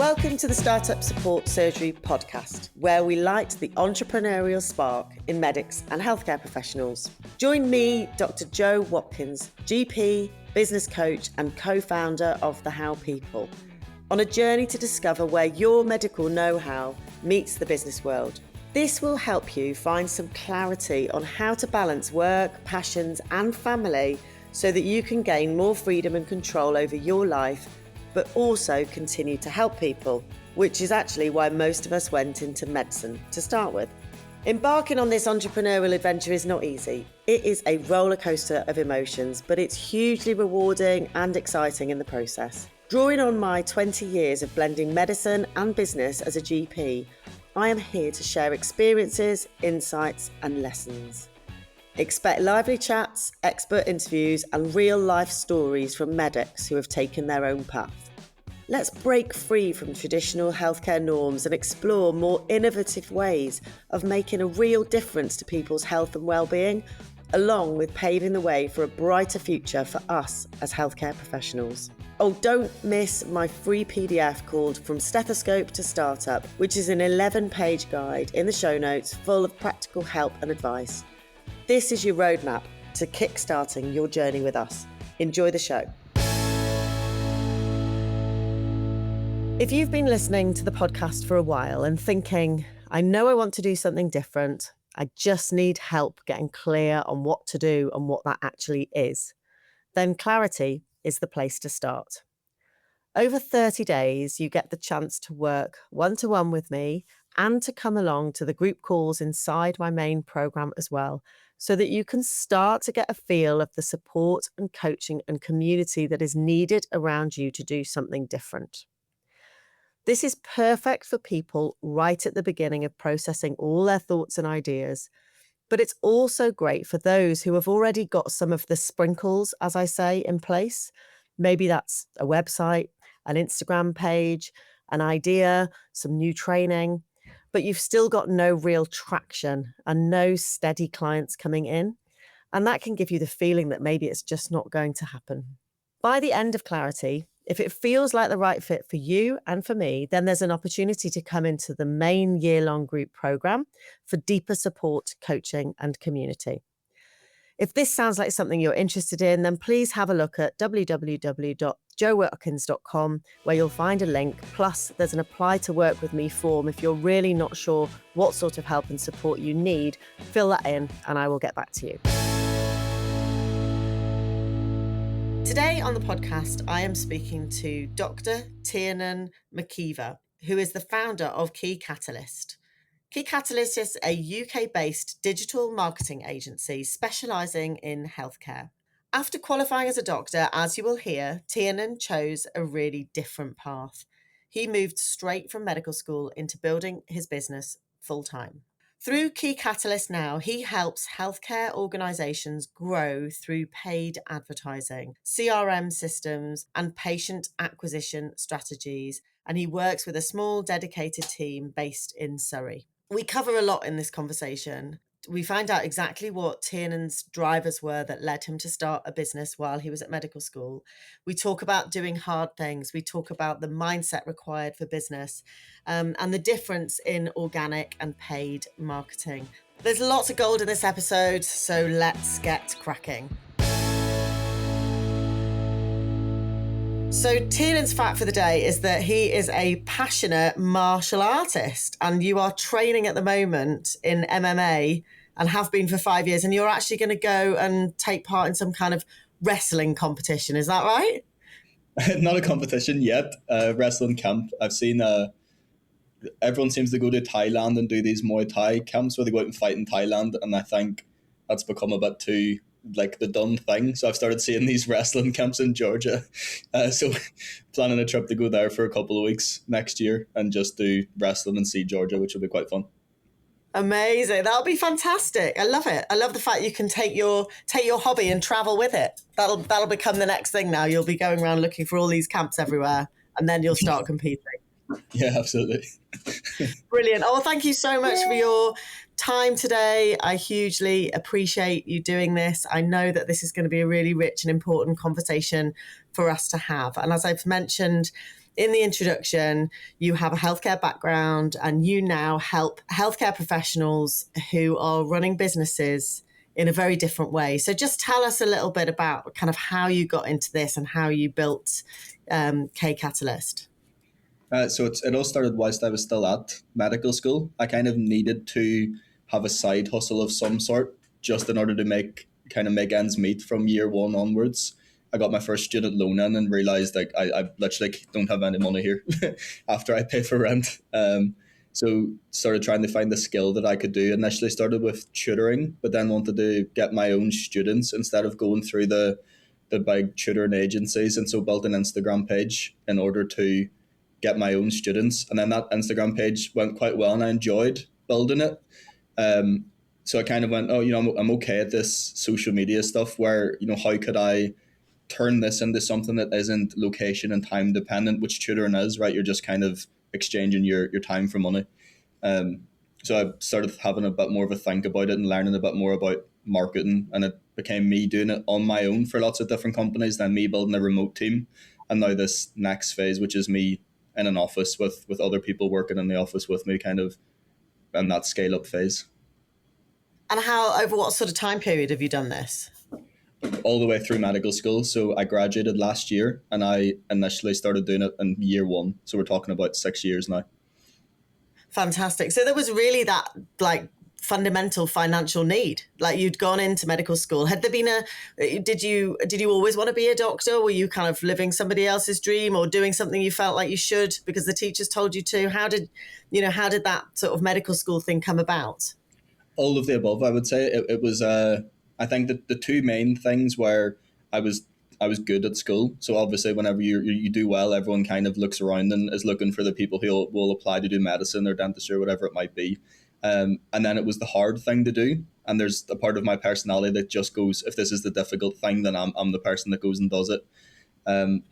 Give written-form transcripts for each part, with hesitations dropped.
Welcome to the Startup Support Surgery podcast, where we light the entrepreneurial spark in medics and healthcare professionals. Join me, Dr. Joe Watkins, GP, business coach and co-founder of The How People, on a journey to discover where your medical know-how meets the business world. This will help you find some clarity on how to balance work, passions and family so that you can gain more freedom and control over your life, but also continue to help people, which is actually why most of us went into medicine to start with. Embarking on this entrepreneurial adventure is not easy. It is a roller coaster of emotions, but it's hugely rewarding and exciting in the process. Drawing on my 20 years of blending medicine and business as a GP, I am here to share experiences, insights and lessons. Expect lively chats, expert interviews and real-life stories from medics who have taken their own path. Let's break free from traditional healthcare norms and explore more innovative ways of making a real difference to people's health and well-being, along with paving the way for a brighter future for us as healthcare professionals. Oh, don't miss my free PDF called From Stethoscope to Startup, which is an 11-page guide in the show notes full of practical help and advice. This is your roadmap to kickstarting your journey with us. Enjoy the show. If you've been listening to the podcast for a while and thinking, I know I want to do something different, I just need help getting clear on what to do and what that actually is, then Clarity is the place to start. Over 30 days, you get the chance to work one-to-one with me and to come along to the group calls inside my main program as well, so that you can start to get a feel of the support and coaching and community that is needed around you to do something different. This is perfect for people right at the beginning of processing all their thoughts and ideas, but it's also great for those who have already got some of the sprinkles, as I say, in place. Maybe that's a website, an Instagram page, an idea, some new training, but you've still got no real traction and no steady clients coming in. And that can give you the feeling that maybe it's just not going to happen. By the end of Clarity, if it feels like the right fit for you and for me, then there's an opportunity to come into the main year-long group program for deeper support, coaching and community. If this sounds like something you're interested in, then please have a look at www.joewatkins.com, where you'll find a link. Plus, there's an apply to work with me form. If you're really not sure what sort of help and support you need, fill that in and I will get back to you. Today on the podcast, I am speaking to Dr. Tiernan, who is the founder of KeCatalyst. KeCatalyst is a UK-based digital marketing agency specialising in healthcare. After qualifying as a doctor, as you will hear, Tiernan chose a really different path. He moved straight from medical school into building his business full-time. Through KeCatalyst now, he helps healthcare organisations grow through paid advertising, CRM systems, and patient acquisition strategies, and he works with a small dedicated team based in Surrey. We cover a lot in this conversation. We find out exactly what Tiernan's drivers were that led him to start a business while he was at medical school. We talk about doing hard things. We talk about the mindset required for business and the difference in organic and paid marketing. There's lots of gold in this episode, so let's get cracking. So Tiernan's fact for the day is that he is a passionate martial artist, and you are training at the moment in MMA and have been for 5 years, and you're actually going to go and take part in some kind of wrestling competition. Is that right? Not a competition yet, wrestling camp. I've seen everyone seems to go to Thailand and do these Muay Thai camps where they go out and fight in Thailand, and I think that's become a bit too like the done thing. So I've started seeing these wrestling camps in Georgia. So planning a trip to go there for a couple of weeks next year and just do wrestling and see Georgia, which will be quite fun. Amazing. That'll be fantastic. I love it. I love the fact you can take your hobby and travel with it. That'll become the next thing now. You'll be going around looking for all these camps everywhere and then you'll start competing. Yeah, absolutely. Brilliant. Oh, thank you so much for your time today. I hugely appreciate you doing this. I know that this is going to be a really rich and important conversation for us to have. And as I've mentioned in the introduction, you have a healthcare background and you now help healthcare professionals who are running businesses in a very different way. So just tell us a little bit about kind of how you got into this and how you built KeCatalyst. So it all started whilst I was still at medical school. I kind of needed to have a side hustle of some sort just in order to make ends meet from year one onwards. I got my first student loan in and realized like I literally don't have any money here after I pay for rent. So started trying to find the skill that I could do. Initially started with tutoring, but then wanted to get my own students instead of going through the big tutoring agencies. And so built an Instagram page in order to get my own students. And then that Instagram page went quite well and I enjoyed building it. So I kind of went, I'm okay at this social media stuff where, how could I turn this into something that isn't location and time dependent, which tutoring is, right? You're just kind of exchanging your time for money. So I started having a bit more of a think about it and learning a bit more about marketing, and it became me doing it on my own for lots of different companies, then me building a remote team, and now this next phase, which is me in an office with other people working in the office with me, kind of in that scale up phase. And over what sort of time period have you done this? All the way through medical school. So I graduated last year and I initially started doing it in year one. So we're talking about 6 years now. Fantastic. So there was really that fundamental financial need. Like you'd gone into medical school. Had there been did you always want to be a doctor? Were you kind of living somebody else's dream or doing something you felt like you should because the teachers told you to? How did that sort of medical school thing come about? All of the above, I would say. It was, I think that the two main things were I was good at school. So obviously whenever you do well, everyone kind of looks around and is looking for the people who will apply to do medicine or dentistry or whatever it might be. And then it was the hard thing to do. And there's a part of my personality that just goes, if this is the difficult thing, then I'm the person that goes and does it.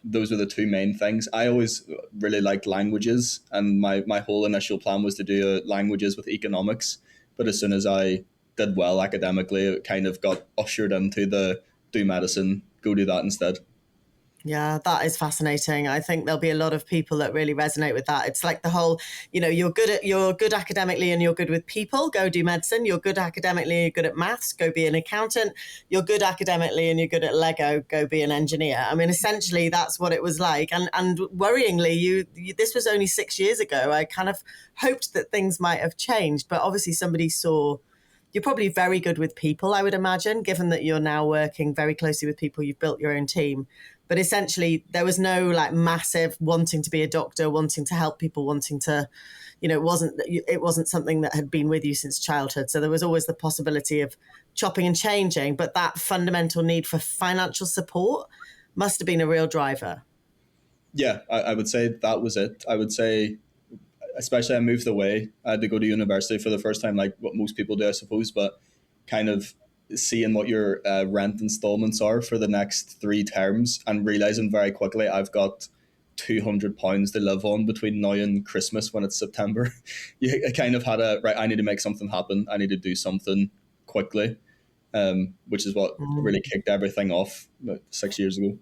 Those are the two main things. I always really liked languages, and my whole initial plan was to do languages with economics. But as soon as I did well academically, it kind of got ushered into the do medicine, go do that instead. Yeah, that is fascinating. I think there'll be a lot of people that really resonate with that. It's like the whole, you're good academically and you're good with people, go do medicine. You're good academically and you're good at maths, go be an accountant. You're good academically and you're good at Lego, go be an engineer. I mean, essentially that's what it was like. And worryingly, this was only 6 years ago. I kind of hoped that things might have changed, but obviously somebody saw. You're probably very good with people, I would imagine, given that you're now working very closely with people, you've built your own team. But essentially, there was no massive wanting to be a doctor, wanting to help people, wanting to, it wasn't something that had been with you since childhood. So there was always the possibility of chopping and changing. But that fundamental need for financial support must have been a real driver. Yeah, I would say that was it. I would say, especially I moved away. I had to go to university for the first time, like what most people do, I suppose, but kind of seeing what your rent installments are for the next 3 terms and realizing very quickly I've got £200 to live on between now and Christmas when it's September. I kind of had I need to make something happen. I need to do something quickly, which is what really kicked everything off about 6 years ago.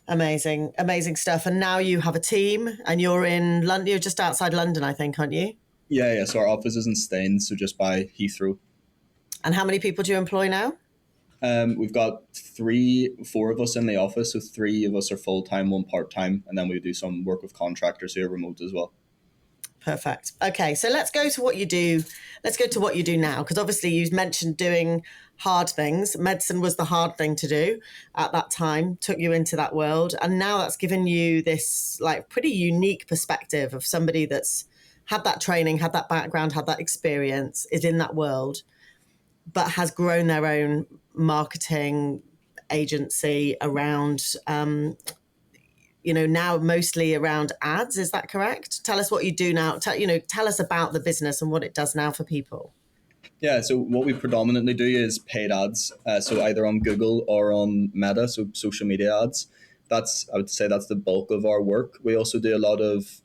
Amazing stuff. And now you have a team and you're in London. You're just outside London, I think, aren't you? Yeah. So our office is in Staines, so just by Heathrow. And how many people do you employ now? We've got 4 of us in the office. So 3 of us are full-time, 1 part-time. And then we do some work with contractors who are remote as well. Perfect. Okay, so let's go to what you do. Let's go to what you do now, because obviously you mentioned doing hard things. Medicine was the hard thing to do at that time, took you into that world. And now that's given you this pretty unique perspective of somebody that's had that training, had that background, had that experience, is in that world, but has grown their own marketing agency around, now mostly around ads. Is that correct? Tell us what you do now. Tell us about the business and what it does now for people. Yeah, so what we predominantly do is paid ads. So either on Google or on Meta, so social media ads. I would say that's the bulk of our work. We also do a lot of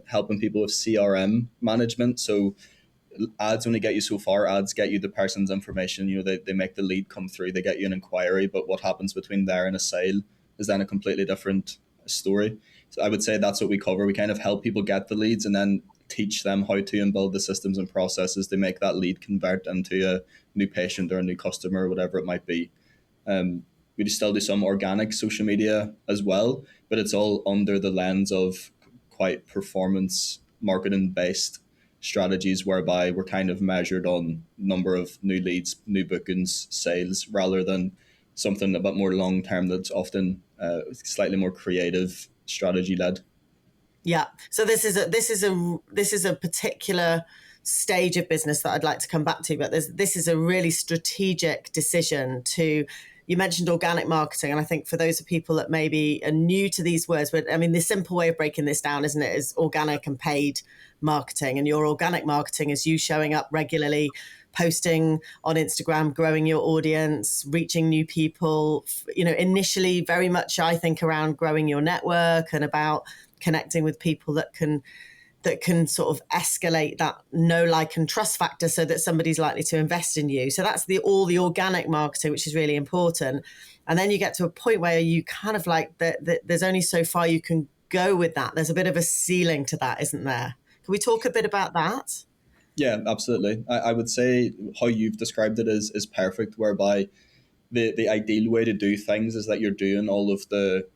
helping people with CRM management. So ads only get you so far. Ads get you the person's information. They make the lead come through. They get you an inquiry, but what happens between there and a sale is then a completely different story. So I would say that's what we cover. We kind of help people get the leads and then teach them how to and build the systems and processes to make that lead convert into a new patient or a new customer, whatever it might be. We still do some organic social media as well, but it's all under the lens of quite performance marketing based strategies, whereby we're kind of measured on number of new leads, new bookings, sales, rather than something a bit more long term that's often slightly more creative strategy led. Yeah. So this is a particular stage of business that I'd like to come back to, but this is a really strategic decision to. You mentioned organic marketing, and I think for those of people that maybe are new to these words, but I mean, the simple way of breaking this down, isn't it, is organic and paid marketing. And your organic marketing is you showing up regularly, posting on Instagram, growing your audience, reaching new people, initially very much, I think, around growing your network and about connecting with people that can sort of escalate that know, like, and trust factor so that somebody's likely to invest in you. So that's all the organic marketing, which is really important. And then you get to a point where you kind of like there's only so far you can go with that. There's a bit of a ceiling to that, isn't there? Can we talk a bit about that? Yeah, absolutely. I would say how you've described it is perfect, whereby the ideal way to do things is that you're doing all of the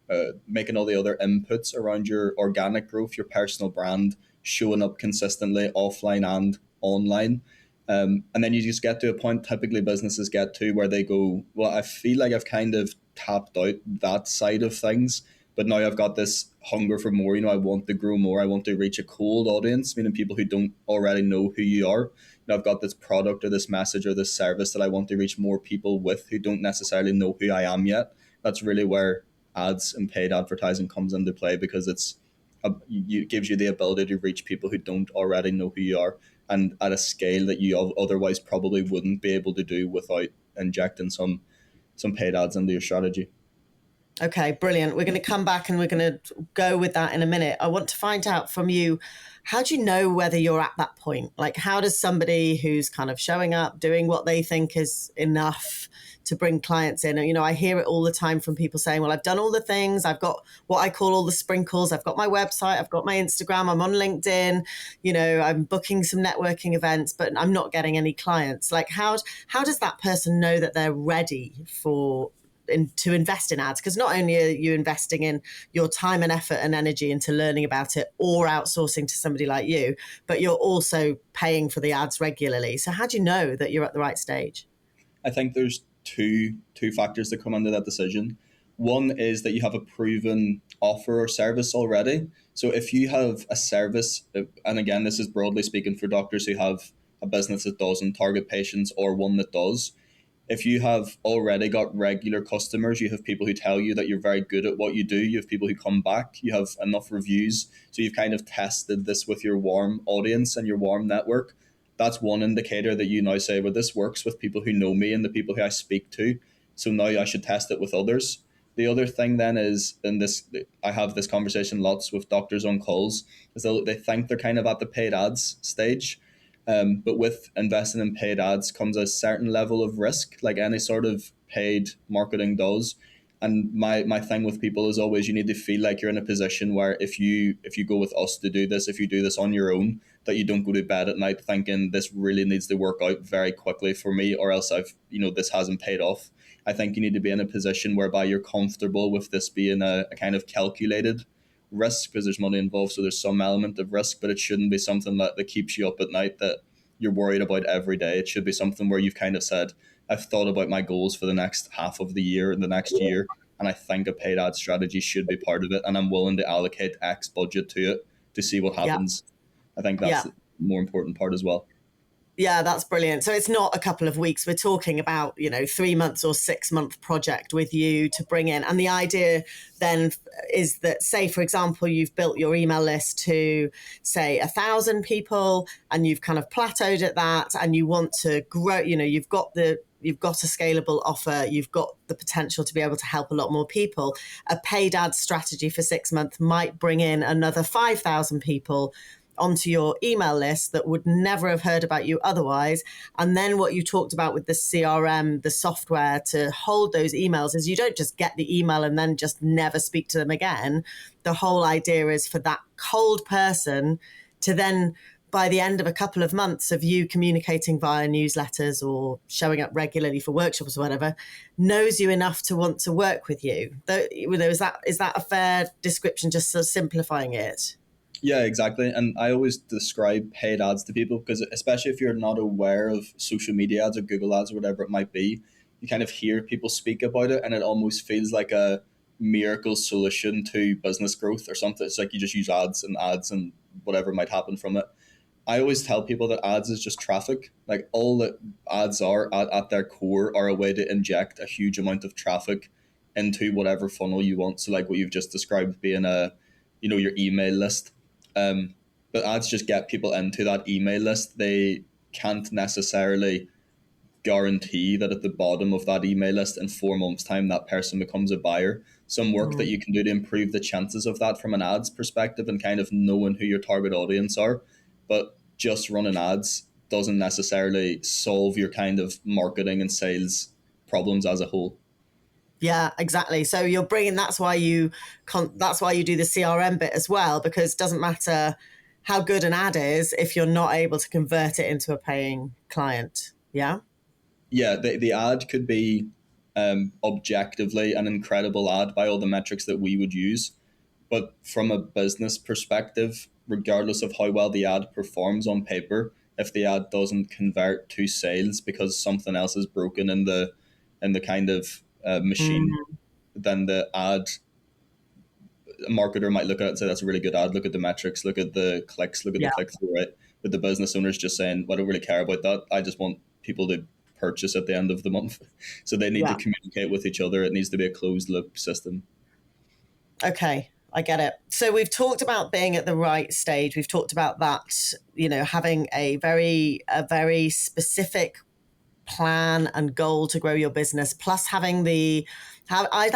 making all the other inputs around your organic growth, your personal brand, showing up consistently offline and online. And then you just get to a point typically businesses get to where they go, well, I feel like I've kind of tapped out that side of things, but now I've got this hunger for more. I want to grow more. I want to reach a cold audience, meaning people who don't already know who you are. I've got this product or this message or this service that I want to reach more people with who don't necessarily know who I am yet. That's really where ads and paid advertising comes into play, because it gives you the ability to reach people who don't already know who you are, and at a scale that you otherwise probably wouldn't be able to do without injecting some paid ads into your strategy. Okay, brilliant. We're going to come back and we're going to go with that in a minute. I want to find out from you, how do you know whether you're at that point? Like, how does somebody who's kind of showing up, doing what they think is enough to bring clients in? And, I hear it all the time from people saying, well, I've done all the things. I've got what I call all the sprinkles. I've got my website. I've got my Instagram. I'm on LinkedIn. I'm booking some networking events, but I'm not getting any clients. Like, how does that person know that they're ready to invest in ads? Because not only are you investing in your time and effort and energy into learning about it or outsourcing to somebody like you, but you're also paying for the ads regularly. So how do you know that you're at the right stage? I think there's two factors that come under that decision. One is that you have a proven offer or service already. So if you have a service, and again, this is broadly speaking for doctors who have a business that doesn't target patients or one that does, if you have already got regular customers, you have people who tell you that you're very good at what you do, you have people who come back, you have enough reviews, so you've kind of tested this with your warm audience and your warm network. That's one indicator that you now say, well, this works with people who know me and the people who I speak to, so now I should test it with others. The other thing then is, I have this conversation lots with doctors on calls, is they think they're kind of at the paid ads stage. But with investing in paid ads comes a certain level of risk, like any sort of paid marketing does. And my thing with people is always, you need to feel like you're in a position where if you go with us to do this, if you do this on your own, that you don't go to bed at night thinking this really needs to work out very quickly for me, or else this hasn't paid off. I think you need to be in a position whereby you're comfortable with this being a kind of calculated risk, because there's money involved, so there's some element of risk, but it shouldn't be something that keeps you up at night, that you're worried about every day. It should be something where you've kind of said, I've thought about my goals for the next half of the year and the next year, and I think a paid ad strategy should be part of it, and I'm willing to allocate X budget to it to see what happens. I think that's the more important part as well. Yeah, that's brilliant. So it's not a couple of weeks. We're talking about, 3 months or 6 month project with you to bring in. And the idea then is that, say, for example, you've built your email list to, say, 1,000 people, and you've kind of plateaued at that, and you want to grow, you've got a scalable offer, you've got the potential to be able to help a lot more people. A paid ad strategy for 6 months might bring in another 5,000 people onto your email list that would never have heard about you otherwise. And then what you talked about with the CRM, the software to hold those emails, is you don't just get the email and then just never speak to them again. The whole idea is for that cold person to then, by the end of a couple of months of you communicating via newsletters or showing up regularly for workshops or whatever, knows you enough to want to work with you. Is that a fair description, just sort of simplifying it? Yeah, exactly. And I always describe paid ads to people because, especially if you're not aware of social media ads or Google ads or whatever it might be, you kind of hear people speak about it and it almost feels like a miracle solution to business growth or something. It's like you just use ads and whatever might happen from it. I always tell people that ads is just traffic. Like all that ads are at their core are a way to inject a huge amount of traffic into whatever funnel you want. So like what you've just described being your email list. But ads just get people into that email list. They can't necessarily guarantee that at the bottom of that email list in 4 months' time that person becomes a buyer. Some work that you can do to improve the chances of that from an ads perspective and kind of knowing who your target audience are. But just running ads doesn't necessarily solve your kind of marketing and sales problems as a whole. Yeah, exactly. So you're bringing, that's why you do the CRM bit as well, because it doesn't matter how good an ad is if you're not able to convert it into a paying client. Yeah. Yeah, the ad could be objectively an incredible ad by all the metrics that we would use. But from a business perspective, regardless of how well the ad performs on paper, if the ad doesn't convert to sales because something else is broken in the kind of machine, then the ad a marketer might look at it and say that's a really good ad. Look at the metrics, look at the clicks, look at the Yeah. click through rate. But the business owner's just saying, well, I don't really care about that. I just want people to purchase at the end of the month. So they need to Yeah. communicate with each other. It needs to be a closed loop system. Okay, I get it. So we've talked about being at the right stage. We've talked about that, having a very specific plan and goal to grow your business, plus either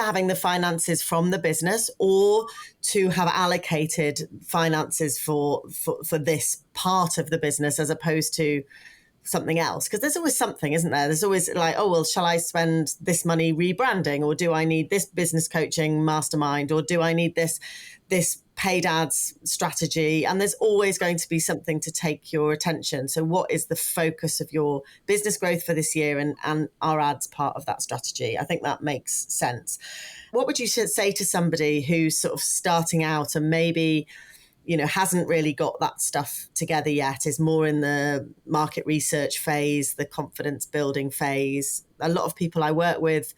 having the finances from the business or to have allocated finances for this part of the business as opposed to something else, because there's always something, isn't there? There's always like, oh, well, shall I spend this money rebranding, or do I need this business coaching mastermind, or do I need this paid ads strategy? And there's always going to be something to take your attention. So what is the focus of your business growth for this year, and are ads part of that strategy? I think that makes sense. What would you say to somebody who's sort of starting out and maybe hasn't really got that stuff together yet, is more in the market research phase, the confidence building phase? A lot of people I work with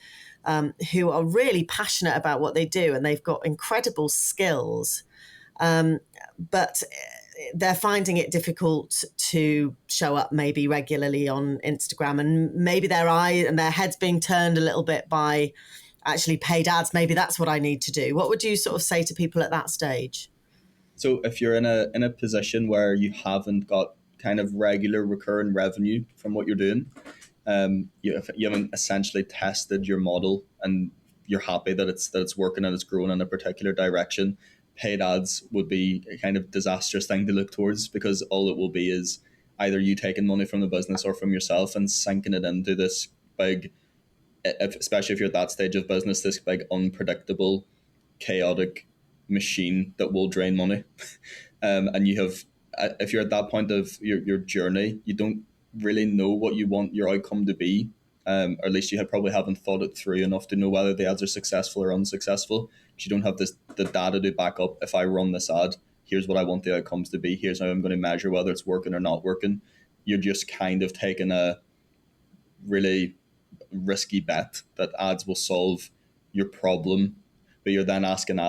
who are really passionate about what they do and they've got incredible skills, but they're finding it difficult to show up maybe regularly on Instagram, and maybe their head's being turned a little bit by actually paid ads. Maybe that's what I need to do. What would you sort of say to people at that stage? So if you're in a position where you haven't got kind of regular recurring revenue from what you're doing, you haven't essentially tested your model and you're happy that it's working and it's growing in a particular direction, paid ads would be a kind of disastrous thing to look towards, because all it will be is either you taking money from the business or from yourself and sinking it into this big, especially if you're at that stage of business, this big unpredictable, chaotic machine that will drain money. And you have, if you're at that point of your journey, you don't really know what you want your outcome to be, or at least you probably haven't thought it through enough to know whether the ads are successful or unsuccessful. But you don't have the data to back up. If I run this ad, here's what I want the outcomes to be. Here's how I'm going to measure whether it's working or not working. You're just kind of taking a really risky bet that ads will solve your problem, but you're then asking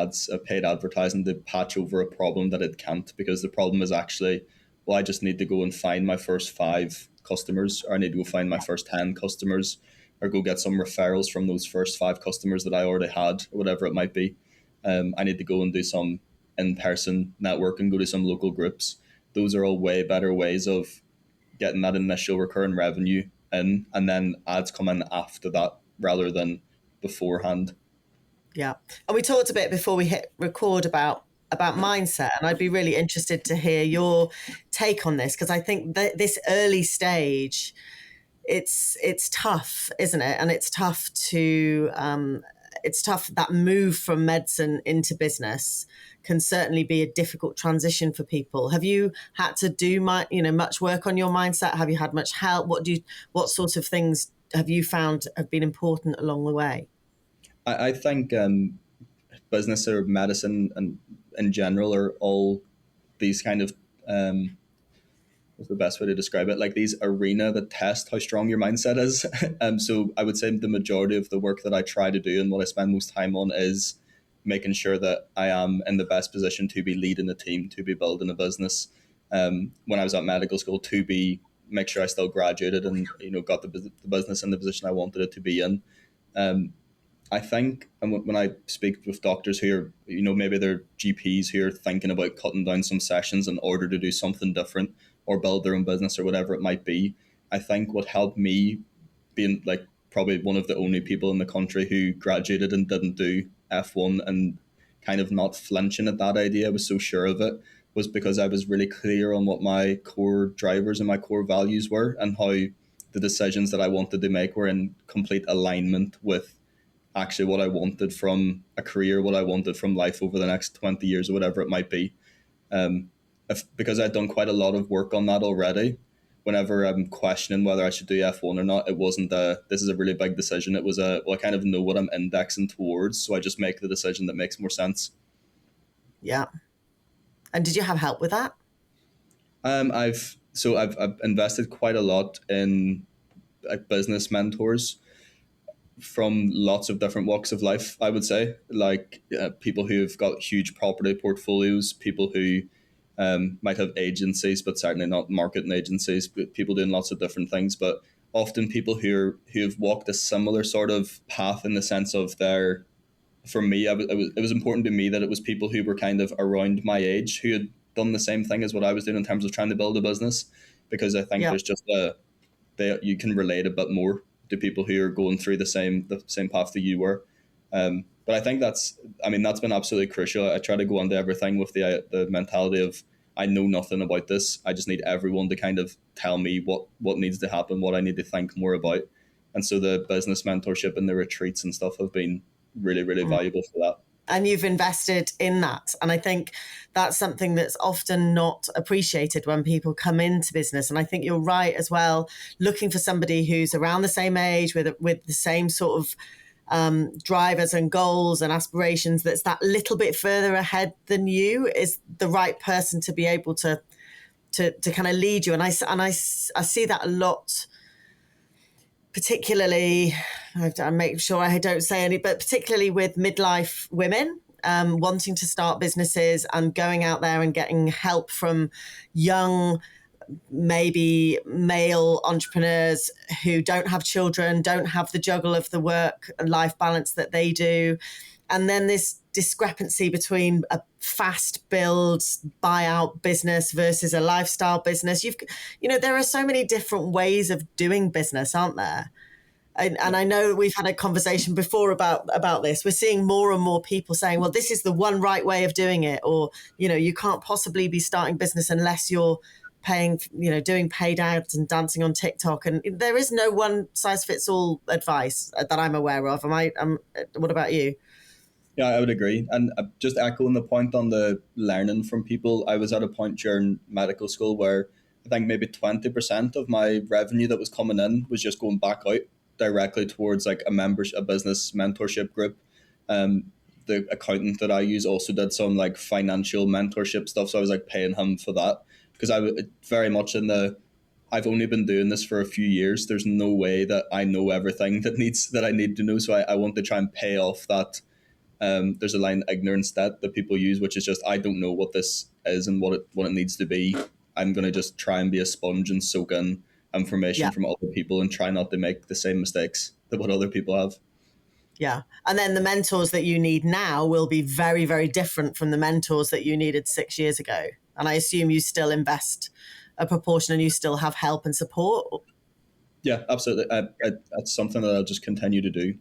paid advertising to patch over a problem that it can't, because the problem is actually, well, I just need to go and find my first 5 customers, or I need to go find my first 10 customers, or go get some referrals from those first 5 customers that I already had, or whatever it might be. I need to go and do some in-person networking, go to some local groups. Those are all way better ways of getting that initial recurring revenue in, and then ads come in after that rather than beforehand. Yeah. And we talked a bit before we hit record about about mindset, and I'd be really interested to hear your take on this, because I think that this early stage, it's tough, isn't it? And it's tough that move from medicine into business can certainly be a difficult transition for people. Have you had to do much work on your mindset? Have you had much help? What sort of things have you found have been important along the way? I think business or medicine and in general are all these kind of what's the best way to describe it? Like these arena that test how strong your mindset is. So I would say the majority of the work that I try to do and what I spend most time on is making sure that I am in the best position to be leading a team, to be building a business. When I was at medical school, to be make sure I still graduated and got the business in the position I wanted it to be in. Um, I think, and when I speak with doctors who are, maybe they're GPs who are thinking about cutting down some sessions in order to do something different or build their own business or whatever it might be, I think what helped me, being like probably one of the only people in the country who graduated and didn't do F1 and kind of not flinching at that idea, I was so sure of it, was because I was really clear on what my core drivers and my core values were and how the decisions that I wanted to make were in complete alignment with actually what I wanted from a career, what I wanted from life over the next 20 years or whatever it might be. Um, because I'd done quite a lot of work on that already, whenever I'm questioning whether I should do F1 or not, it wasn't this is a really big decision. It was I kind of know what I'm indexing towards, so I just make the decision that makes more sense. Yeah. And did you have help with that? I've invested quite a lot in business mentors from lots of different walks of life, I would say, like people who've got huge property portfolios, people who might have agencies, but certainly not marketing agencies, but people doing lots of different things, but often people who've walked a similar sort of path in the sense of for me, it was important to me that it was people who were kind of around my age who had done the same thing as what I was doing in terms of trying to build a business, because I think there's just you can relate a bit more to people who are going through the same path that you were. But I think that's been absolutely crucial. I try to go into everything with the mentality of I know nothing about this. I just need everyone to kind of tell me what needs to happen, what I need to think more about. And so the business mentorship and the retreats and stuff have been really, really valuable for that. And you've invested in that. And I think that's something that's often not appreciated when people come into business. And I think you're right as well, looking for somebody who's around the same age with the same sort of drivers and goals and aspirations, that's that little bit further ahead than you, is the right person to be able to kind of lead you. And I see that a lot, particularly, I make sure I don't say any, but particularly with midlife women wanting to start businesses and going out there and getting help from young, maybe male entrepreneurs who don't have children, don't have the juggle of the work and life balance that they do. And then this discrepancy between a fast build buyout business versus a lifestyle business. There are so many different ways of doing business, aren't there? And I know we've had a conversation before about this. We're seeing more and more people saying, well, this is the one right way of doing it. Or, you can't possibly be starting business unless you're paying, doing paid ads and dancing on TikTok. And there is no one size fits all advice that I'm aware of. What about you? Yeah, I would agree. And just echoing the point on the learning from people, I was at a point during medical school where I think maybe 20% of my revenue that was coming in was just going back out directly towards like a business mentorship group. The accountant that I use also did some like financial mentorship stuff. So I was like paying him for that because I was very much I've only been doing this for a few years. There's no way that I know everything that I need to know. So I want to try and pay off that. There's a line, ignorance debt, that people use, which is just, I don't know what this is and what it needs to be. I'm going to just try and be a sponge and soak in information from other people and try not to make the same mistakes that what other people have. Yeah. And then the mentors that you need now will be very, very different from the mentors that you needed 6 years ago. And I assume you still invest a proportion and you still have help and support. Yeah, absolutely. It's something that I'll just continue to do.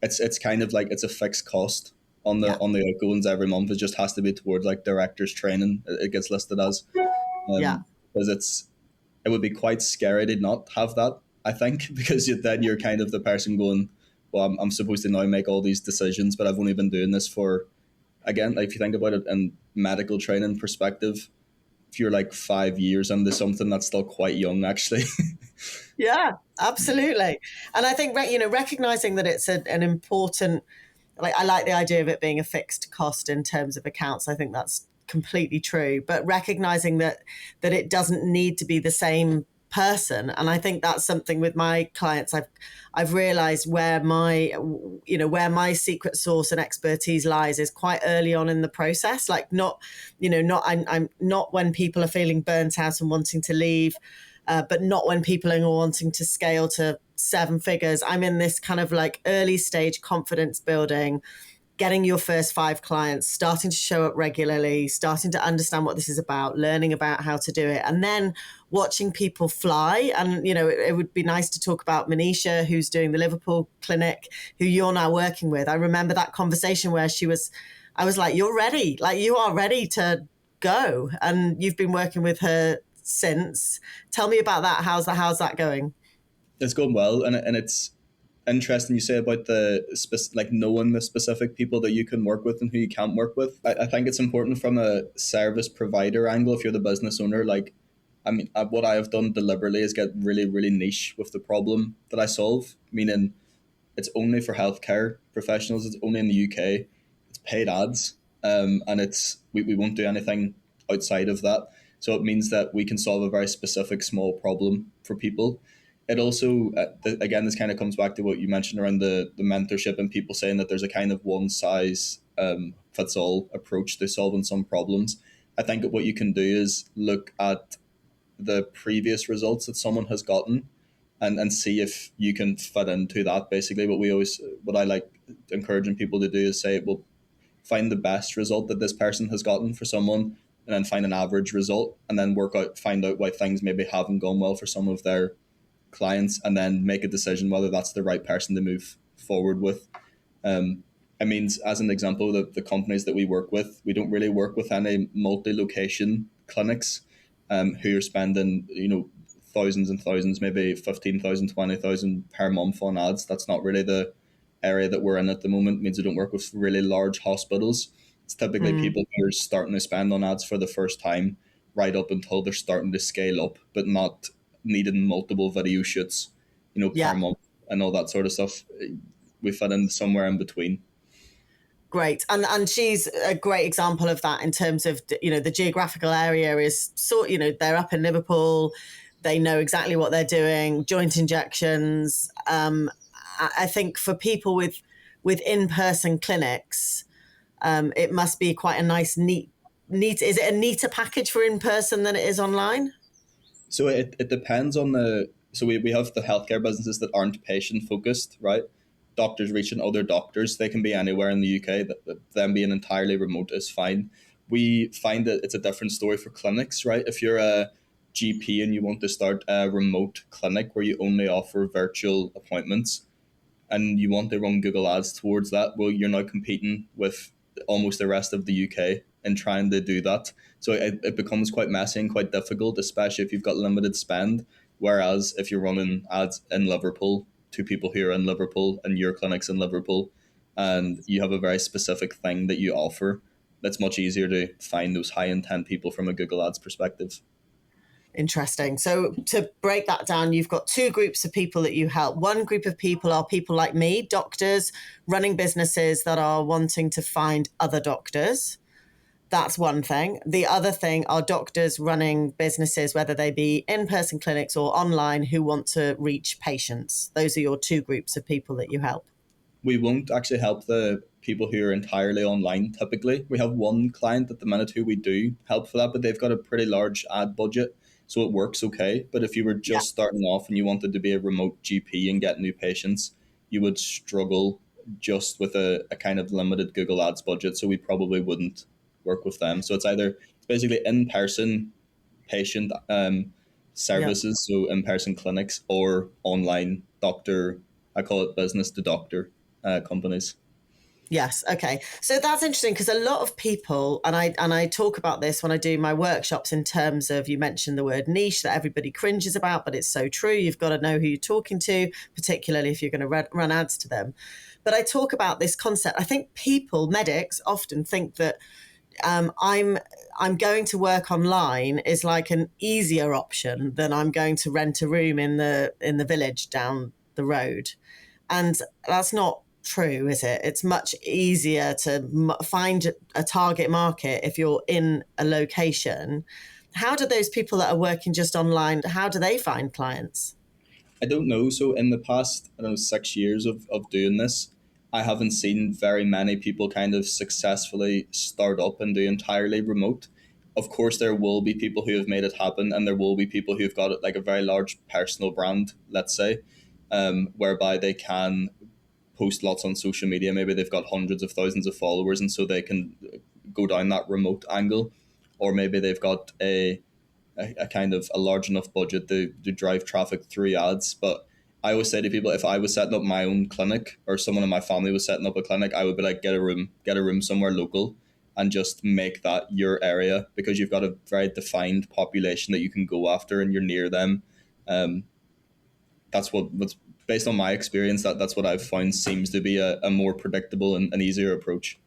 It's kind of like it's a fixed cost Yeah. on the outgoings every month. It just has to be towards like director's training. It gets listed as, Yeah. because it would be quite scary to not have that, I think, because then you're kind of the person going, well, I'm supposed to now make all these decisions, but I've only been doing this for, again, like if you think about it in medical training perspective, if you're like 5 years into something, that's still quite young, actually. Yeah, absolutely. And I think, recognizing that it's an important, like, I like the idea of it being a fixed cost in terms of accounts. I think that's completely true. But recognizing that it doesn't need to be the same person, and I think that's something with my clients. I've realized where my secret sauce and expertise lies is quite early on in the process. Like, I'm not when people are feeling burnt out and wanting to leave. But not when people are wanting to scale to seven figures. I'm in this kind of like early stage confidence building, getting your first 5 clients, starting to show up regularly, starting to understand what this is about, learning about how to do it, and then watching people fly. And, it would be nice to talk about Manisha, who's doing the Liverpool clinic, who you're now working with. I remember that conversation where I was like, you're ready. Like, you are ready to go. And you've been working with her since. Tell me about that. How's that going? It's going well, and it's interesting you say about like knowing the specific people that you can work with and who you can't work with. I think it's important from a service provider angle. If you're the business owner, like, I mean, what I have done deliberately is get really, really niche with the problem that I solve, meaning it's only for healthcare professionals. It's only in the UK. It's paid ads, and we won't do anything outside of that. So it means that we can solve a very specific small problem for people. It also, again, this kind of comes back to what you mentioned around the mentorship and people saying that there's a kind of one size fits all approach to solving some problems. I think that what you can do is look at the previous results that someone has gotten, and see if you can fit into that. Basically, what I like encouraging people to do is say, well, find the best result that this person has gotten for someone, and then find an average result, and then find out why things maybe haven't gone well for some of their clients, and then make a decision whether that's the right person to move forward with. Um, I mean, as an example, the companies that we work with, we don't really work with any multi-location clinics, who are spending, thousands and thousands, maybe 15,000, 20,000 per month on ads. That's not really the area that we're in at the moment. It means we don't work with really large hospitals. It's typically Mm, people who are starting to spend on ads for the first time, right up until they're starting to scale up, but not needing multiple video shoots, per yeah. month and all that sort of stuff. We fit in somewhere in between. Great. And she's a great example of that in terms of, the geographical area is they're up in Liverpool. They know exactly what they're doing, joint injections. I think for people with in-person clinics, it must be quite a nice, neat, is it a neater package for in-person than it is online? So it depends on so we have the healthcare businesses that aren't patient focused, right? Doctors reaching other doctors, they can be anywhere in the UK. Them being entirely remote is fine. We find that it's a different story for clinics, right? If you're a GP and you want to start a remote clinic where you only offer virtual appointments, and you want to run Google Ads towards that, well, you're now competing with almost the rest of the UK in trying to do that. So it becomes quite messy and quite difficult, especially if you've got limited spend. Whereas if you're running ads in Liverpool to people who are in Liverpool and your clinic's in Liverpool, and you have a very specific thing that you offer, it's much easier to find those high intent people from a Google Ads perspective. Interesting. So to break that down, you've got 2 groups of people that you help. One group of people are people like me, doctors running businesses that are wanting to find other doctors. That's one thing. The other thing are doctors running businesses, whether they be in-person clinics or online, who want to reach patients. Those are your 2 groups of people that you help. We won't actually help the people who are entirely online typically. We have one client at the minute who we do help for that, but they've got a pretty large ad budget, so it works okay. But if you were Yeah. just starting off and you wanted to be a remote GP and get new patients, you would struggle just with a kind of limited Google Ads budget, so we probably wouldn't work with them. So it's basically in-person patient Yeah. services, so in-person clinics or online doctor, I call it business to doctor companies. Yes. Okay. So that's interesting because a lot of people, and I talk about this when I do my workshops in terms of, you mentioned the word niche that everybody cringes about, but it's so true. You've got to know who you're talking to, particularly if you're going to run ads to them. But I talk about this concept. I think people, medics, often think that I'm going to work online is like an easier option than I'm going to rent a room in the village down the road. And that's not true, is it? It's much easier to find a target market if you're in a location. How do those people that are working just online, how do they find clients? I don't know. So in the past, I don't know, 6 years of doing this, I haven't seen very many people kind of successfully start up and do entirely remote. Of course, there will be people who have made it happen, and there will be people who've got like a very large personal brand, let's say, whereby they can post lots on social media. Maybe they've got hundreds of thousands of followers, and so they can go down that remote angle, or maybe they've got a kind of a large enough budget to drive traffic through ads. But I always say to people, if I was setting up my own clinic or someone in my family was setting up a clinic, I would be like, get a room somewhere local and just make that your area, because you've got a very defined population that you can go after and you're near them. Um, what's based on my experience, that's what I've found seems to be a more predictable and an easier approach.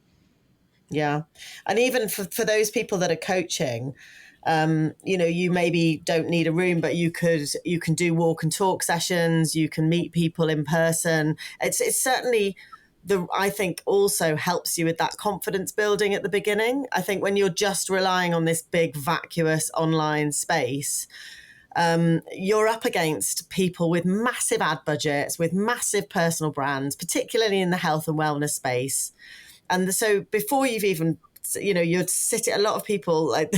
Yeah. And even for those people that are coaching, you maybe don't need a room, but you can do walk and talk sessions. You can meet people in person. It's certainly I think also helps you with that confidence building at the beginning. I think when you're just relying on this big vacuous online space, you're up against people with massive ad budgets, with massive personal brands, particularly in the health and wellness space. And so before you've even, you'd sit at a lot of people like,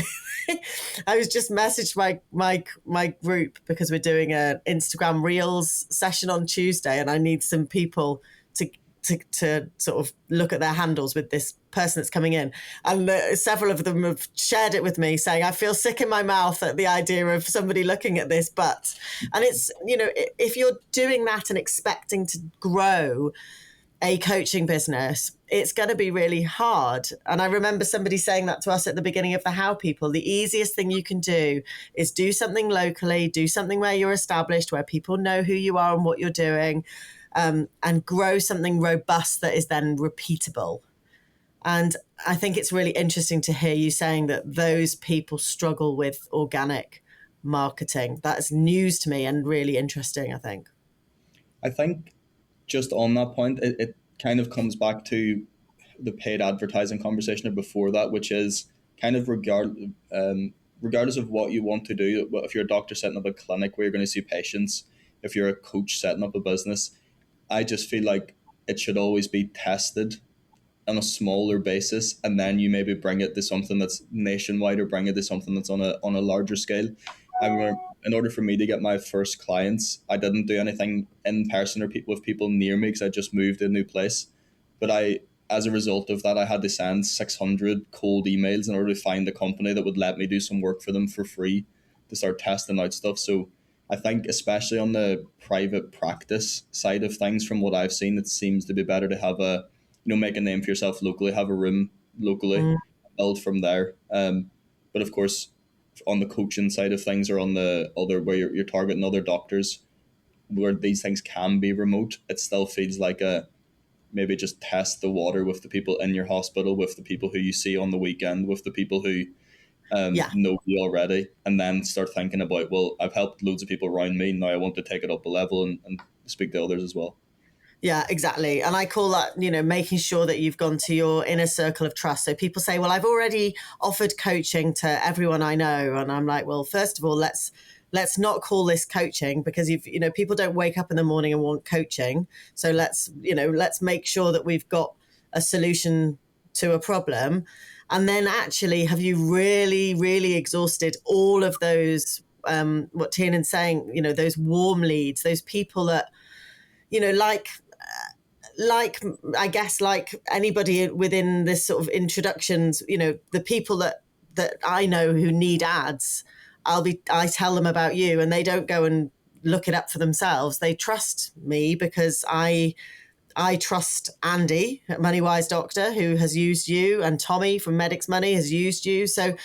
I was just messaged my group because we're doing an Instagram Reels session on Tuesday, and I need some people to sort of look at their handles with this person that's coming in. And several of them have shared it with me saying, I feel sick in my mouth at the idea of somebody looking at this. And it's, if you're doing that and expecting to grow a coaching business, it's going to be really hard. And I remember somebody saying that to us at the beginning of the How People. The easiest thing you can do is do something locally, do something where you're established, where people know who you are and what you're doing, and grow something robust that is then repeatable. And I think it's really interesting to hear you saying that those people struggle with organic marketing. That's news to me and really interesting, I think. I think just on that point, it kind of comes back to the paid advertising conversation or before that, which is kind of regardless of what you want to do. If you're a doctor setting up a clinic where you're going to see patients, if you're a coach setting up a business, I just feel like it should always be tested on a smaller basis, and then you maybe bring it to something that's nationwide or bring it to something that's on a larger scale. I remember, in order for me to get my first clients, I didn't do anything in person or with people near me because I just moved to a new place. But as a result of that, I had to send 600 cold emails in order to find a company that would let me do some work for them for free to start testing out stuff. So I think especially on the private practice side of things, from what I've seen, it seems to be better to have make a name for yourself locally, have a room locally, build from there. But of course, on the coaching side of things, or on the other where you're targeting other doctors, where these things can be remote, it still feels like maybe just test the water with the people in your hospital, with the people who you see on the weekend, with the people who Yeah. know you already, and then start thinking about, well, I've helped loads of people around me, now I want to take it up a level and speak to others as well. Yeah, exactly. And I call that, making sure that you've gone to your inner circle of trust. So people say, well, I've already offered coaching to everyone I know. And I'm like, well, first of all, let's not call this coaching, because people don't wake up in the morning and want coaching. So let's make sure that we've got a solution to a problem. And then actually, have you really, really exhausted all of those, what Tiernan's saying, those warm leads, those people that, like I guess like anybody within this sort of introductions, the people that I know who need ads, I tell them about you, and they don't go and look it up for themselves. They trust me because I I trust Andy at MoneyWise Doctor, who has used you, and Tommy from Medics Money has used you. So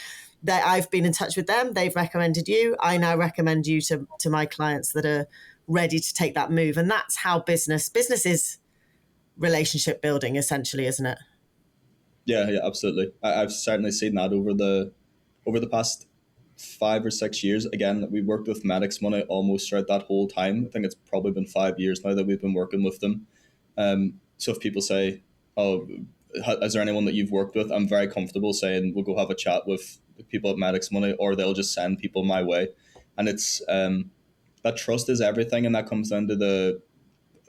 that I've been in touch with them. They've recommended you. I now recommend you to my clients that are ready to take that move. And that's how business is relationship building, essentially, isn't it? Yeah, absolutely. I've certainly seen that over the past 5 or 6 years. Again, we worked with Medics Money almost throughout that whole time. I think it's probably been 5 years now that we've been working with them. So if people say, "Oh, is there anyone that you've worked with?" I'm very comfortable saying we'll go have a chat with the people at Medics Money, or they'll just send people my way. And it's that trust is everything, and that comes down to the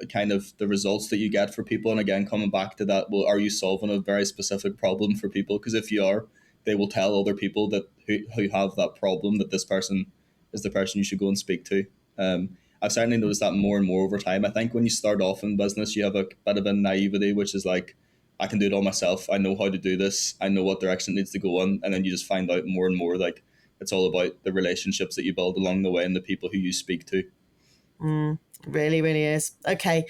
kind of the results that you get for people. And again, coming back to that, well, are you solving a very specific problem for people? Because if you are, they will tell other people that who have that problem that this person is the person you should go and speak to. I've certainly noticed that more and more over time. I think when you start off in business, you have a bit of a naivety, which is like, I can do it all myself. I know how to do this. I know what direction it needs to go in. And then you just find out more and more like it's all about the relationships that you build along the way and the people who you speak to. Really, really is. Okay,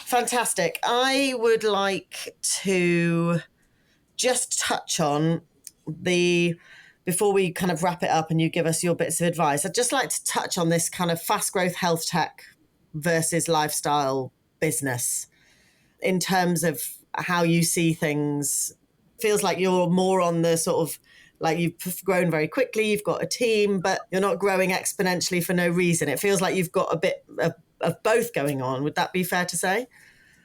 fantastic. I would like to just touch on before we kind of wrap it up and you give us your bits of advice, I'd just like to touch on this kind of fast growth health tech versus lifestyle business in terms of how you see things. Feels like you're more on the sort of, like, you've grown very quickly, you've got a team, but you're not growing exponentially for no reason. It feels like you've got a bit of both going on. Would that be fair to say?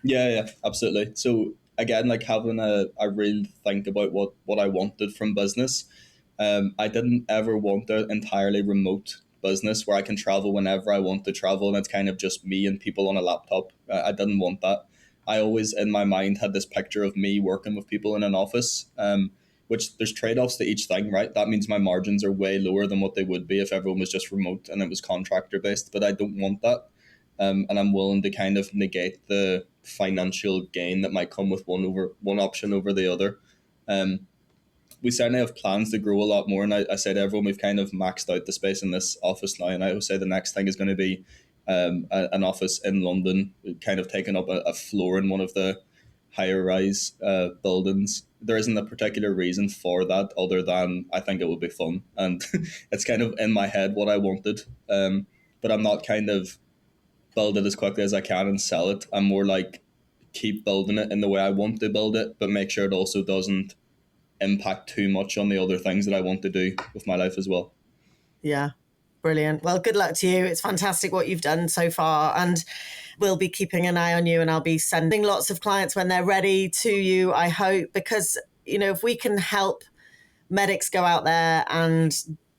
Yeah, absolutely. So again, like having a real think about what I wanted from business. I didn't ever want an entirely remote business where I can travel whenever I want to travel and it's kind of just me and people on a laptop. I didn't want that. I always in my mind had this picture of me working with people in an office, which there's trade-offs to each thing, right? That means my margins are way lower than what they would be if everyone was just remote and it was contractor based, but I don't want that. And I'm willing to kind of negate the financial gain that might come with one option over the other. We certainly have plans to grow a lot more, and I said to everyone we've kind of maxed out the space in this office now, and I would say the next thing is going to be an office in London, kind of taking up a floor in one of the higher rise buildings. There isn't a particular reason for that other than I think it would be fun, and it's kind of in my head what I wanted, but I'm not kind of build it as quickly as I can and sell it. I'm more like keep building it in the way I want to build it, but make sure it also doesn't impact too much on the other things that I want to do with my life as well. Yeah, brilliant. Well, good luck to you. It's fantastic what you've done so far, and we'll be keeping an eye on you, and I'll be sending lots of clients when they're ready to you, I hope, because, you know, if we can help medics go out there and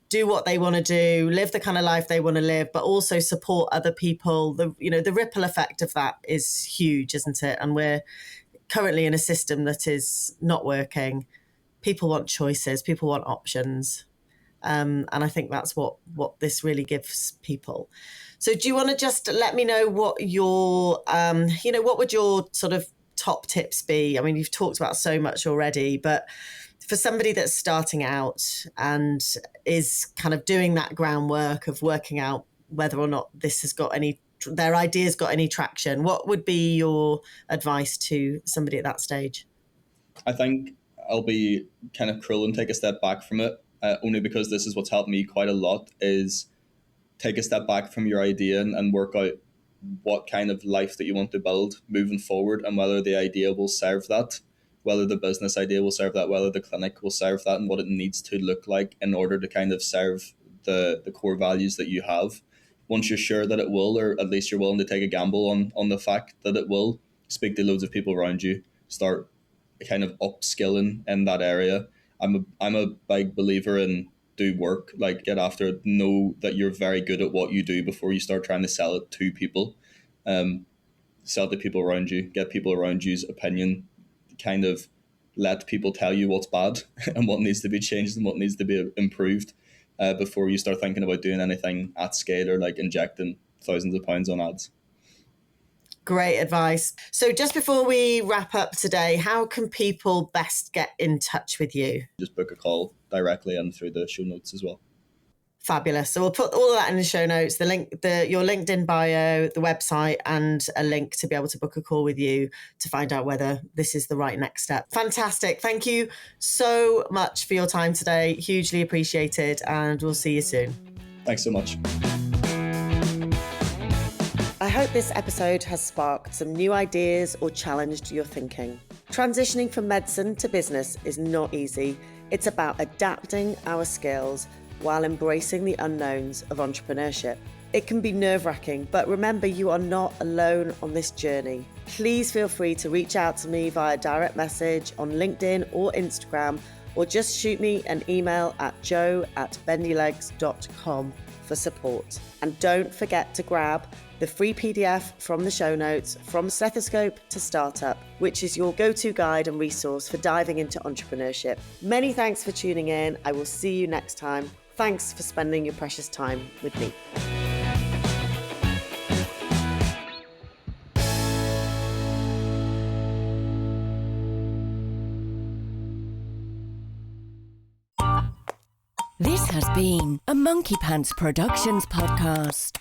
do what they want to do, live the kind of life they want to live, but also support other people, the ripple effect of that is huge, isn't it? And we're currently in a system that is not working. People want choices, people want options. And I think that's what this really gives people. So do you want to just let me know what your, what would your sort of top tips be? I mean, you've talked about so much already, but for somebody that's starting out and is kind of doing that groundwork of working out whether or not their ideas got any traction, what would be your advice to somebody at that stage? I think I'll be kind of cruel and take a step back from it, only because this is what's helped me quite a lot, is take a step back from your idea and work out what kind of life that you want to build moving forward and whether the idea will serve that, whether the business idea will serve that, whether the clinic will serve that, and what it needs to look like in order to kind of serve the core values that you have. Once you're sure that it will, or at least you're willing to take a gamble on the fact that it will, speak to loads of people around you, start kind of upskilling in that area. I'm a big believer in do work, like get after it, know that you're very good at what you do before you start trying to sell it to people. Sell to people around you, get people around you's opinion, kind of let people tell you what's bad and what needs to be changed and what needs to be improved before you start thinking about doing anything at scale or like injecting thousands of pounds on ads. Great advice. So just before we wrap up today, how can people best get in touch with you? Just book a call directly and through the show notes as well. Fabulous. So we'll put all of that in the show notes, your LinkedIn bio, the website, and a link to be able to book a call with you to find out whether this is the right next step. Fantastic. Thank you so much for your time today. Hugely appreciated, and we'll see you soon. Thanks so much. I hope this episode has sparked some new ideas or challenged your thinking. Transitioning from medicine to business is not easy. It's about adapting our skills while embracing the unknowns of entrepreneurship. It can be nerve-wracking, but remember, you are not alone on this journey. Please feel free to reach out to me via direct message on LinkedIn or Instagram, or just shoot me an email at joe@bendylegs.com for support. And don't forget to grab the free PDF from the show notes, From Stethoscope to Startup, which is your go-to guide and resource for diving into entrepreneurship. Many thanks for tuning in. I will see you next time. Thanks for spending your precious time with me. This has been a Monkey Pants Productions podcast.